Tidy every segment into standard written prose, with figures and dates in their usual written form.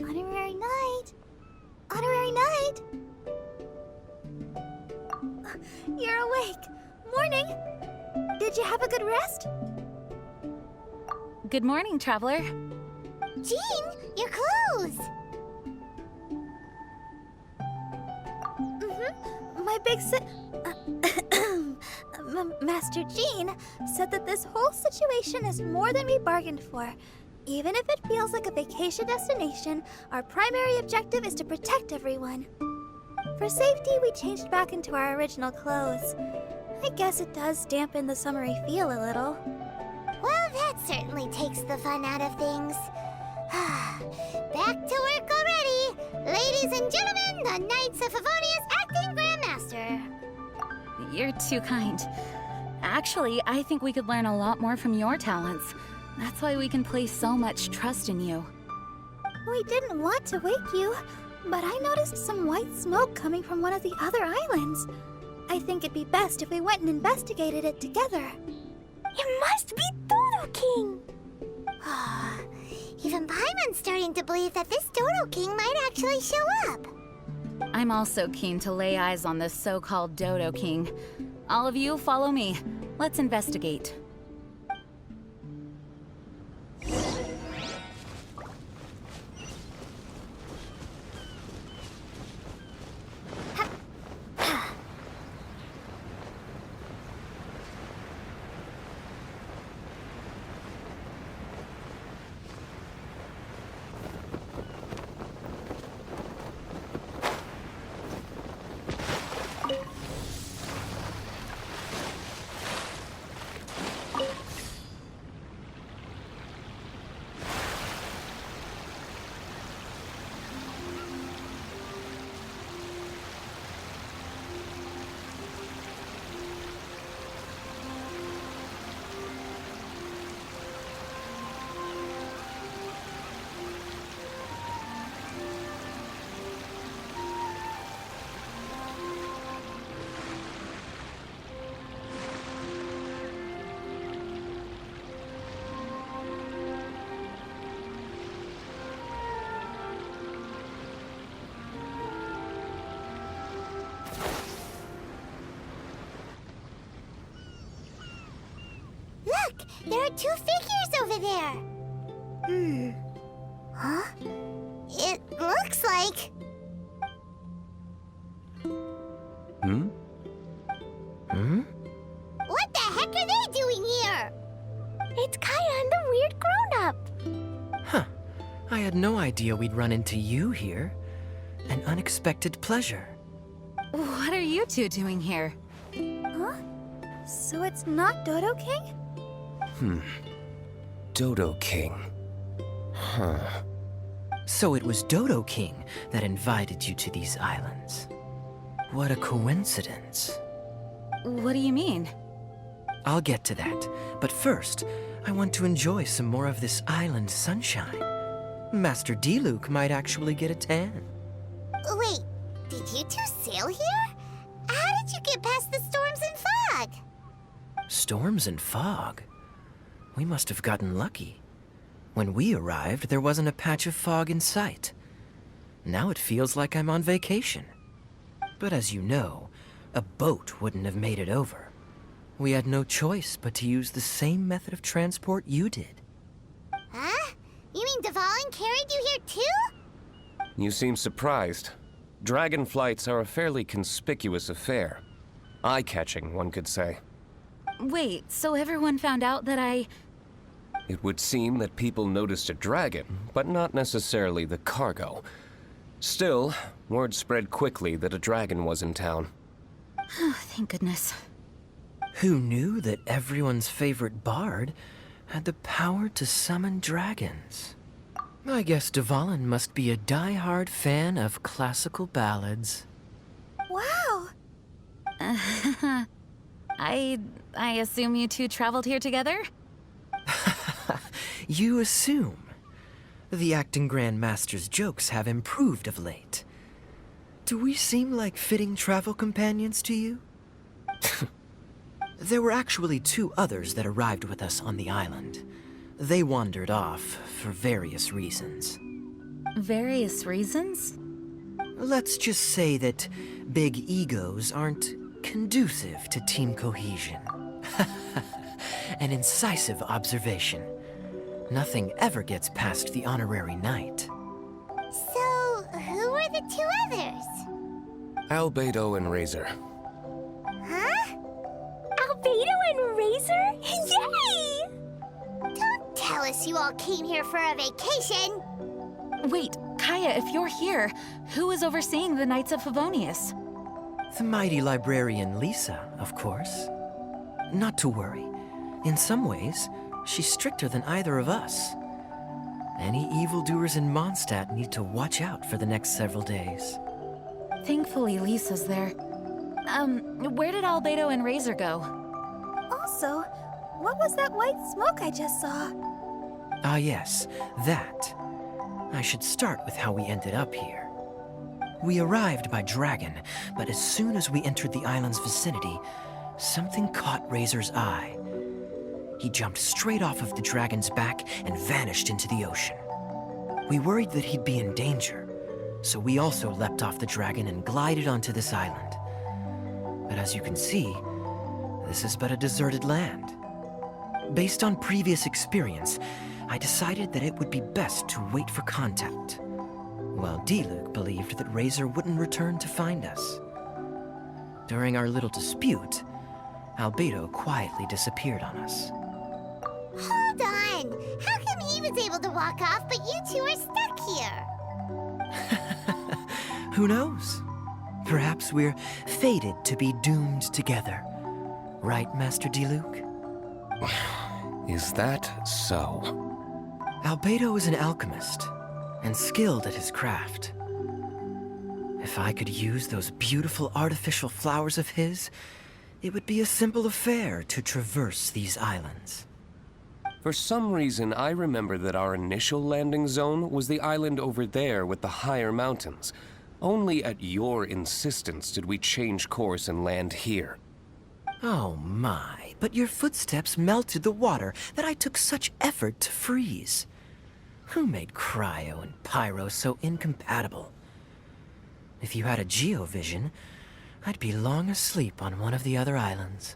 Honorary night. Honorary night. You're awake. Morning. Did you have a good rest? Good morning, traveler. Jean, your clothes. My big Master Jean said that this whole situation is more than we bargained for. Even if it feels like a vacation destination, our primary objective is to protect everyone. For safety, we changed back into our original clothes. I guess it does dampen the summery feel a little. Well, that certainly takes the fun out of things. Back to work already! Ladies and gentlemen, the Knights of Favonius Acting Grandmaster! You're too kind. Actually, I think we could learn a lot more from your talents. That's why we can place so much trust in you. We didn't want to wake you, but I noticed some white smoke coming from one of the other islands. I think it'd be best if we went and investigated it together. It must be Dodo King! Even Paimon's starting to believe that this Dodo King might actually show up. I'm also keen to lay eyes on this so-called Dodo King. All of you, follow me. Let's investigate. Look! There are two figures over there! Huh? It looks like... What the heck are they doing here? It's Kaya and the weird grown-up. Huh. I had no idea we'd run into you here. An unexpected pleasure. What are you two doing here? Huh? So it's not Dodo King? Dodo King. Huh. So it was Dodo King that invited you to these islands. What a coincidence. What do you mean? I'll get to that, but first, I want to enjoy some more of this island sunshine. Master Diluc might actually get a tan. Wait, did you two sail here? How did you get past the storms and fog? Storms and fog? We must have gotten lucky. When we arrived, there wasn't a patch of fog in sight. Now it feels like I'm on vacation. But as you know, a boat wouldn't have made it over. We had no choice but to use the same method of transport you did. Huh? You mean Dvalin carried you here too? You seem surprised. Dragon flights are a fairly conspicuous affair. Eye-catching, one could say. Wait, so everyone found out that It would seem that people noticed a dragon, but not necessarily the cargo. Still, word spread quickly that a dragon was in town. Oh, thank goodness. Who knew that everyone's favorite bard had the power to summon dragons? I guess Dvalin must be a die-hard fan of classical ballads. Wow! I assume you two traveled here together? You assume. The acting Grandmaster's jokes have improved of late. Do we seem like fitting travel companions to you? There were actually 2 others that arrived with us on the island. They wandered off for various reasons. Various reasons? Let's just say that big egos aren't conducive to team cohesion. An incisive observation. Nothing ever gets past the honorary knight. So, who were the 2 others? Albedo and Razor. Huh? Albedo and Razor? Yay! Don't tell us you all came here for a vacation. Wait, Kaya, if you're here, who is overseeing the Knights of Favonius? The mighty librarian Lisa, of course. Not to worry. In some ways, she's stricter than either of us. Any evildoers in Mondstadt need to watch out for the next several days. Thankfully, Lisa's there. Where did Albedo and Razor go? Also, what was that white smoke I just saw? Ah yes, that. I should start with how we ended up here. We arrived by dragon, but as soon as we entered the island's vicinity, something caught Razor's eye. He jumped straight off of the dragon's back and vanished into the ocean. We worried that he'd be in danger, so we also leapt off the dragon and glided onto this island. But as you can see, this is but a deserted land. Based on previous experience, I decided that it would be best to wait for contact, while D-Luke believed that Razor wouldn't return to find us. During our little dispute, Albedo quietly disappeared on us. Hold on! How come he was able to walk off, but you 2 are stuck here? Who knows? Perhaps we're fated to be doomed together. Right, Master D-Luke? Is that so? Albedo is an alchemist, and skilled at his craft. If I could use those beautiful artificial flowers of his, it would be a simple affair to traverse these islands. For some reason, I remember that our initial landing zone was the island over there with the higher mountains. Only at your insistence did we change course and land here. Oh my, but your footsteps melted the water that I took such effort to freeze. Who made cryo and pyro so incompatible? If you had a geovision, I'd be long asleep on one of the other islands.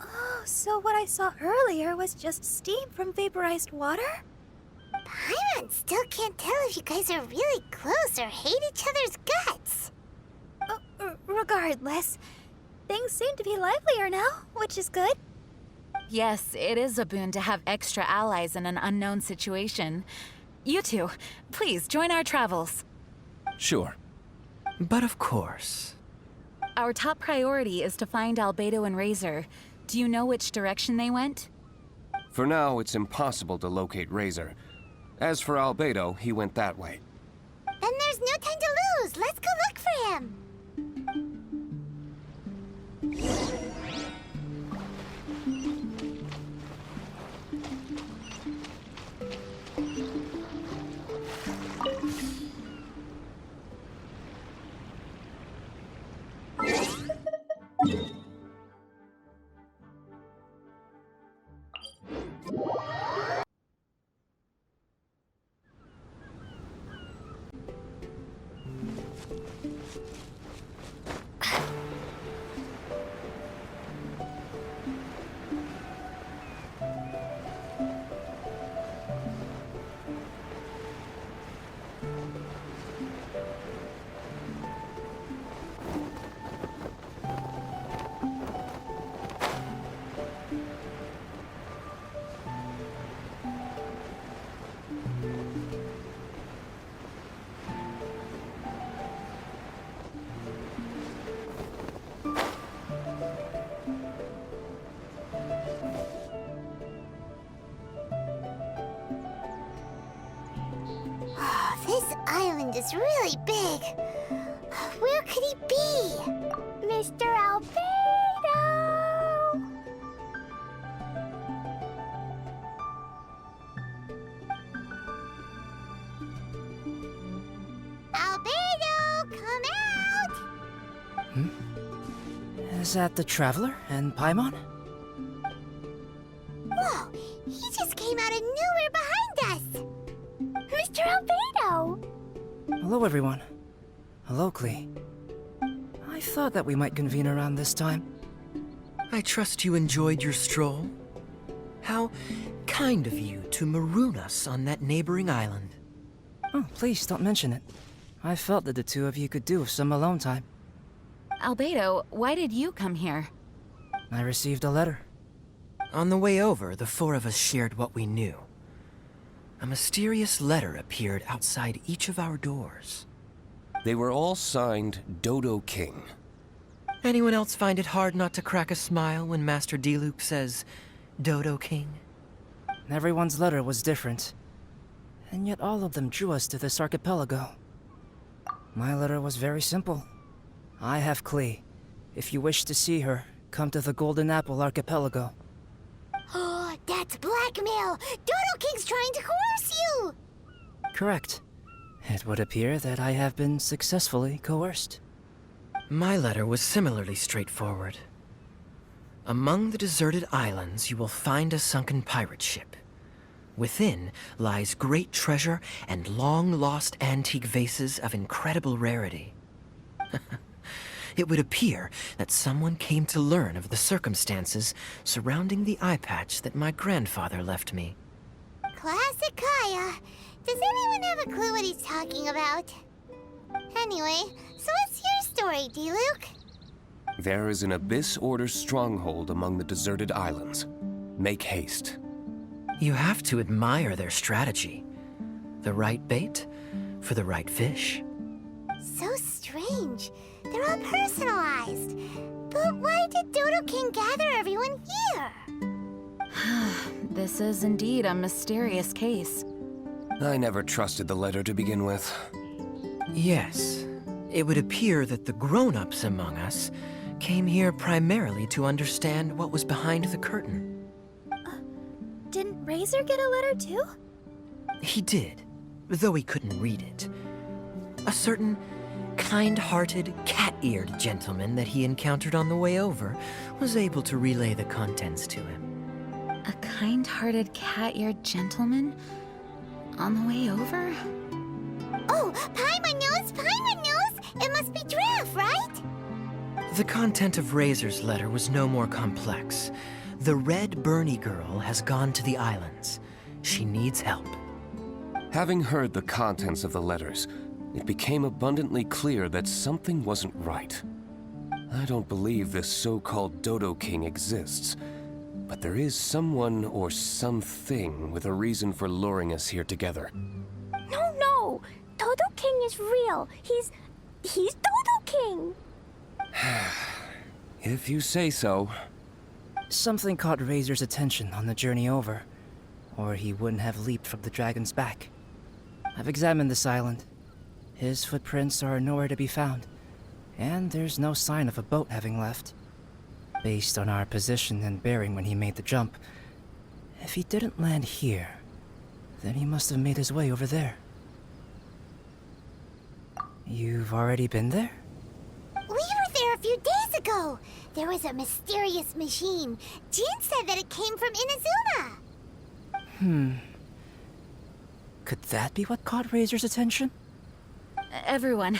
Oh, so what I saw earlier was just steam from vaporized water? Paimon still can't tell if you guys are really close or hate each other's guts. Regardless, things seem to be livelier now, which is good. Yes, it is a boon to have extra allies in an unknown situation. You 2, please join our travels. Sure. But of course. Our top priority is to find Albedo and Razor. Do you know which direction they went? For now, it's impossible to locate Razor. As for Albedo, he went that way. Then there's no time to lose. Let's go look for him. This island is really big. Where could he be? Mr. Albedo! Is that the Traveler and Paimon? Whoa, he just came out of nowhere behind us! Mr. Albedo! Hello, everyone. Hello, Klee. I thought that we might convene around this time. I trust you enjoyed your stroll. How kind of you to maroon us on that neighboring island. Oh, please don't mention it. I felt that the two of you could do with some alone time. Albedo, why did you come here? I received a letter. On the way over, the four of us shared what we knew. A mysterious letter appeared outside each of our doors. They were all signed Dodo King. Anyone else find it hard not to crack a smile when Master Diluc says, Dodo King? Everyone's letter was different. And yet all of them drew us to this archipelago. My letter was very simple. I have Klee. If you wish to see her, come to the Golden Apple Archipelago. Oh, that's blackmail! Dodo King's trying to coerce you! Correct. It would appear that I have been successfully coerced. My letter was similarly straightforward. Among the deserted islands, you will find a sunken pirate ship. Within lies great treasure and long-lost antique vases of incredible rarity. It would appear that someone came to learn of the circumstances surrounding the eye patch that my grandfather left me. Classic Kaya. Does anyone have a clue what he's talking about? Anyway, so what's your story, Diluc? There is an Abyss Order stronghold among the deserted islands. Make haste. You have to admire their strategy. The right bait for the right fish. So strange. They're all personalized. But why did Dodo King gather everyone here? This is indeed a mysterious case. I never trusted the letter to begin with. Yes, it would appear that the grown-ups among us came here primarily to understand what was behind the curtain. Didn't Razor get a letter too? He did, though he couldn't read it. A certain kind-hearted, cat-eared gentleman that he encountered on the way over was able to relay the contents to him. A kind-hearted cat-eared gentleman? On the way over? Oh, Paimon knows! Paimon knows! It must be Giraffe, right? The content of Razor's letter was no more complex. The Red Bernie girl has gone to the islands. She needs help. Having heard the contents of the letters, it became abundantly clear that something wasn't right. I don't believe this so-called Dodo King exists, but there is someone or something with a reason for luring us here together. No! Dodo King is real. He's Dodo King! If you say so. Something caught Razor's attention on the journey over, or he wouldn't have leaped from the dragon's back. I've examined this island. His footprints are nowhere to be found, and there's no sign of a boat having left. Based on our position and bearing when he made the jump, if he didn't land here, then he must have made his way over there. You've already been there? We were there a few days ago. There was a mysterious machine. Jin said that it came from Inazuma. Could that be what caught Razor's attention? Everyone,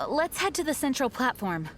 let's head to the central platform.